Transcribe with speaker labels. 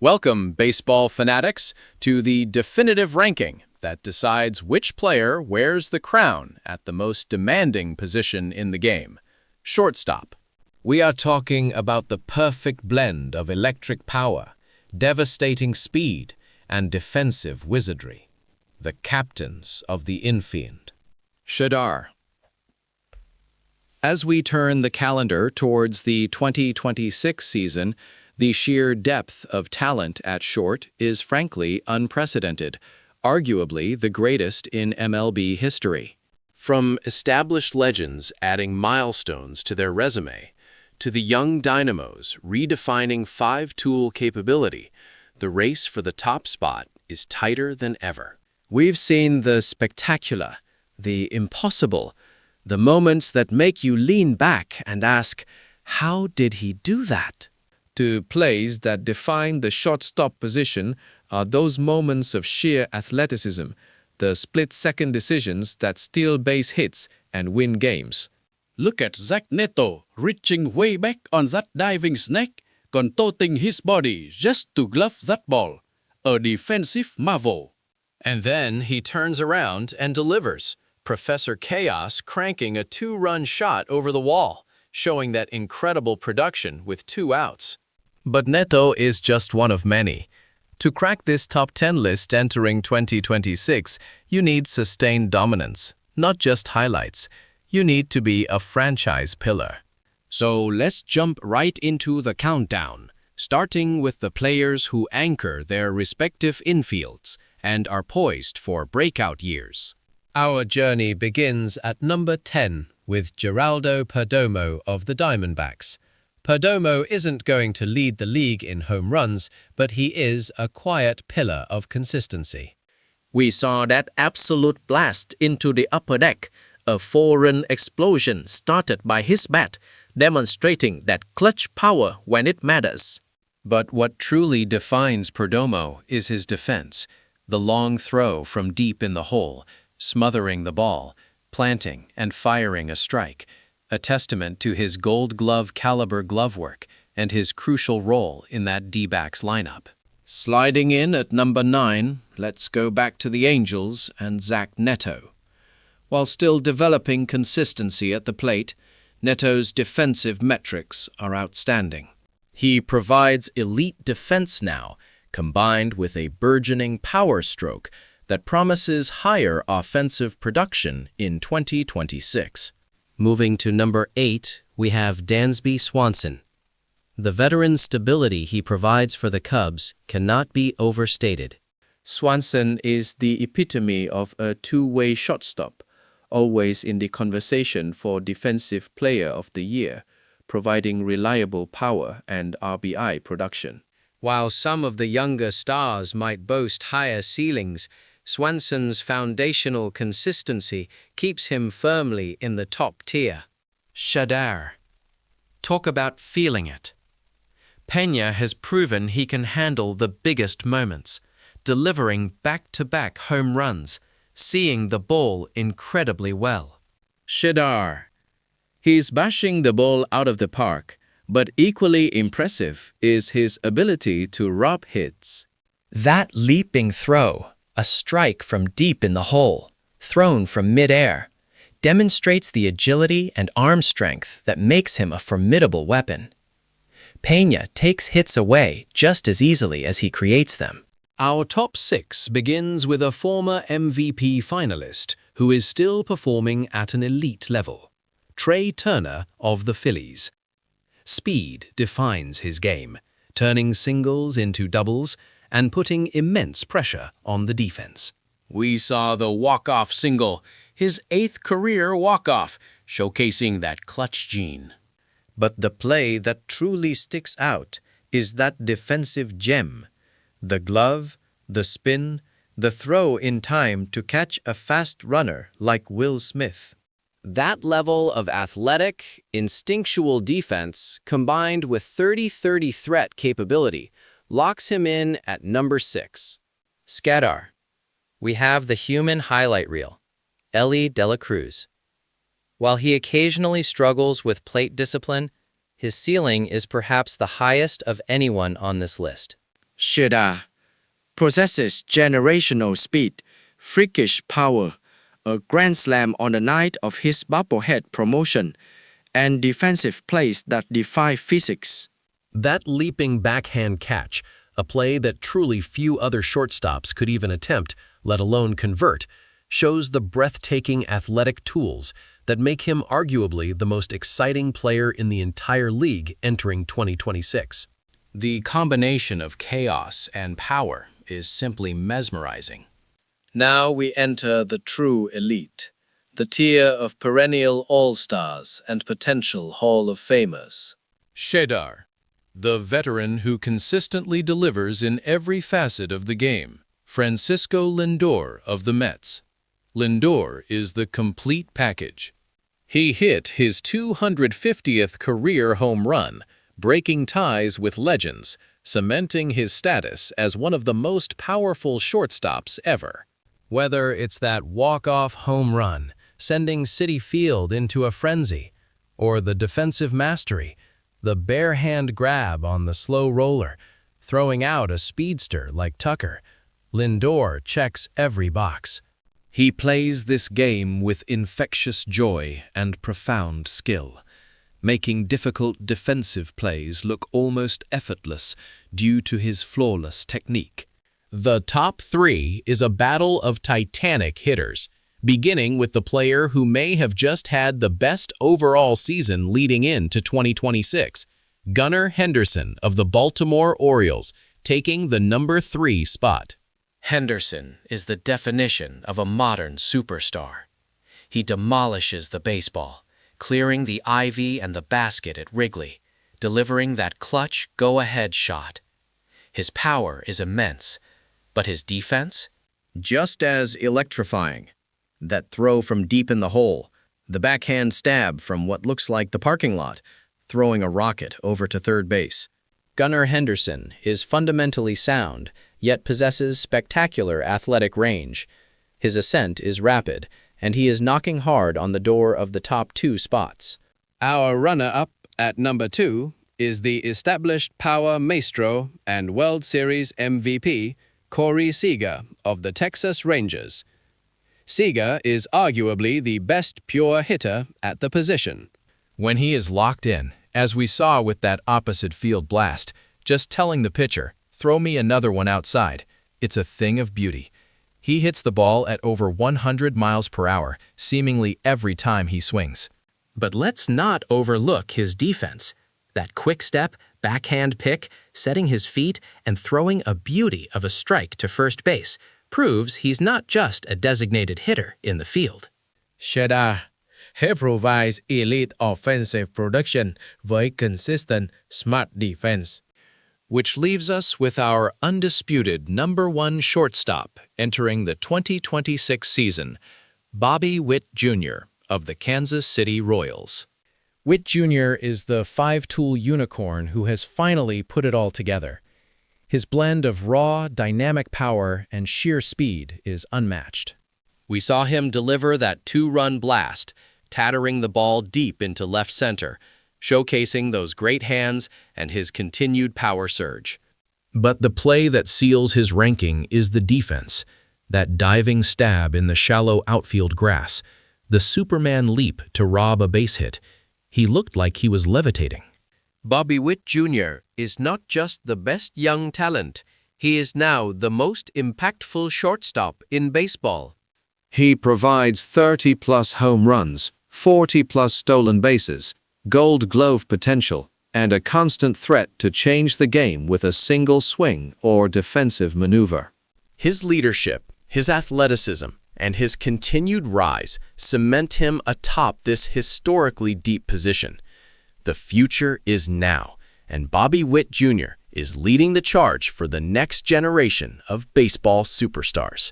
Speaker 1: Welcome, baseball fanatics, to the definitive ranking that decides which player wears the crown at the most demanding position in the game, shortstop.
Speaker 2: We are talking about the perfect blend of electric power, devastating speed, and defensive wizardry. The captains of the infield.
Speaker 1: Shadar. As we turn the calendar towards the 2026 season, the sheer depth of talent at short is frankly unprecedented, arguably the greatest in MLB history. From established legends adding milestones to their resume, to the young dynamos redefining five-tool capability, the race for the top spot is tighter than ever. We've seen the spectacular, the impossible, the moments that make you lean back and ask, how did he do that? To plays that define the shortstop position are those moments of sheer athleticism, the split-second decisions that steal base hits and win games.
Speaker 3: Look at Zach Neto reaching way back on that diving snake, contorting his body just to glove that ball. A defensive marvel.
Speaker 1: And then he turns around and delivers, Professor Chaos cranking a two-run shot over the wall, showing that incredible production with 2 outs. But Neto is just one of many. To crack this top 10 list entering 2026, you need sustained dominance, not just highlights. You need to be a franchise pillar.
Speaker 2: So let's jump right into the countdown, starting with the players who anchor their respective infields and are poised for breakout years.
Speaker 1: Our journey begins at number 10 with Geraldo Perdomo of the Diamondbacks. Perdomo isn't going to lead the league in home runs, but he is a quiet pillar of consistency.
Speaker 4: We saw that absolute blast into the upper deck, a 4-run explosion started by his bat, demonstrating that clutch power when it matters.
Speaker 1: But what truly defines Perdomo is his defense, the long throw from deep in the hole, smothering the ball, planting and firing a strike, a testament to his Gold Glove caliber glove work and his crucial role in that D-backs lineup.
Speaker 4: Sliding in at number 9, let's go back to the Angels and Zach Neto. While still developing consistency at the plate, Neto's defensive metrics are outstanding. He provides elite defense now, combined with a burgeoning power stroke that promises higher offensive production in 2026.
Speaker 5: Moving to number 8, we have Dansby Swanson. The veteran stability he provides for the Cubs cannot be overstated.
Speaker 4: Swanson is the epitome of a two-way shortstop, always in the conversation for Defensive Player of the Year, providing reliable power and RBI production.
Speaker 5: While some of the younger stars might boast higher ceilings, Swanson's foundational consistency keeps him firmly in the top tier.
Speaker 4: Shadar. Talk about feeling it. Pena has proven he can handle the biggest moments, delivering back-to-back home runs, seeing the ball incredibly well.
Speaker 1: Shadar. He's bashing the ball out of the park, but equally impressive is his ability to rob hits.
Speaker 4: That leaping throw, a strike from deep in the hole, thrown from mid-air, demonstrates the agility and arm strength that makes him a formidable weapon. Pena takes hits away just as easily as he creates them.
Speaker 1: Our top 6 begins with a former MVP finalist who is still performing at an elite level, Trey Turner of the Phillies. Speed defines his game, turning singles into doubles and putting immense pressure on the defense.
Speaker 3: We saw the walk-off single, his 8th career walk-off, showcasing that clutch gene.
Speaker 4: But the play that truly sticks out is that defensive gem, the glove, the spin, the throw in time to catch a fast runner like Will Smith.
Speaker 5: That level of athletic, instinctual defense combined with 30-30 threat capability locks him in at number 6.
Speaker 4: Scadar. We have the human highlight reel, Elly De La Cruz. While he occasionally struggles with plate discipline, his ceiling is perhaps the highest of anyone on this list.
Speaker 6: Sheda possesses generational speed, freakish power, a grand slam on the night of his bobblehead promotion, and defensive plays that defy physics.
Speaker 2: That leaping backhand catch, a play that truly few other shortstops could even attempt, let alone convert, shows the breathtaking athletic tools that make him arguably the most exciting player in the entire league entering 2026.
Speaker 5: The combination of chaos and power is simply mesmerizing.
Speaker 6: Now we enter the true elite, the tier of perennial all-stars and potential Hall of Famers.
Speaker 3: Shedar, the veteran who consistently delivers in every facet of the game. Francisco Lindor of the Mets. Lindor is the complete package. He hit his 250th career home run, breaking ties with legends, cementing his status as one of the most powerful shortstops ever.
Speaker 2: Whether it's that walk-off home run, sending Citi Field into a frenzy, or the defensive mastery, the bare-hand grab on the slow roller, throwing out a speedster like Tucker, Lindor checks every box.
Speaker 1: He plays this game with infectious joy and profound skill, making difficult defensive plays look almost effortless due to his flawless technique.
Speaker 2: The top three is a battle of titanic hitters, beginning with the player who may have just had the best overall season leading into 2026, Gunnar Henderson of the Baltimore Orioles, taking the number 3 spot.
Speaker 5: Henderson is the definition of a modern superstar. He demolishes the baseball, clearing the ivy and the basket at Wrigley, delivering that clutch go-ahead shot. His power is immense, but his defense?
Speaker 1: Just as electrifying. That throw from deep in the hole, the backhand stab from what looks like the parking lot, throwing a rocket over to third base. Gunnar Henderson is fundamentally sound, yet possesses spectacular athletic range. His ascent is rapid, and he is knocking hard on the door of the top 2 spots.
Speaker 3: Our runner-up at number 2 is the established power maestro and World Series MVP, Corey Seager of the Texas Rangers. Seager is arguably the best pure hitter at the position.
Speaker 1: When he is locked in, as we saw with that opposite field blast, just telling the pitcher, throw me another one outside, it's a thing of beauty. He hits the ball at over 100 miles per hour, seemingly every time he swings.
Speaker 5: But let's not overlook his defense. That quick step, backhand pick, setting his feet, and throwing a beauty of a strike to first base proves he's not just a designated hitter in the field.
Speaker 6: Sheda, he provides elite offensive production với consistent, smart defense.
Speaker 1: Which leaves us with our undisputed number 1 shortstop entering the 2026 season, Bobby Witt Jr. of the Kansas City Royals.
Speaker 2: Witt Jr. is the 5-tool unicorn who has finally put it all together. His blend of raw, dynamic power and sheer speed is unmatched.
Speaker 5: We saw him deliver that 2-run blast, tattering the ball deep into left center, showcasing those great hands and his continued power surge.
Speaker 1: But the play that seals his ranking is the defense, that diving stab in the shallow outfield grass, the Superman leap to rob a base hit. He looked like he was levitating.
Speaker 5: Bobby Witt Jr. is not just the best young talent, he is now the most impactful shortstop in baseball.
Speaker 4: He provides 30-plus home runs, 40-plus stolen bases, Gold Glove potential, and a constant threat to change the game with a single swing or defensive maneuver.
Speaker 1: His leadership, his athleticism, and his continued rise cement him atop this historically deep position. The future is now, and Bobby Witt Jr. is leading the charge for the next generation of baseball superstars.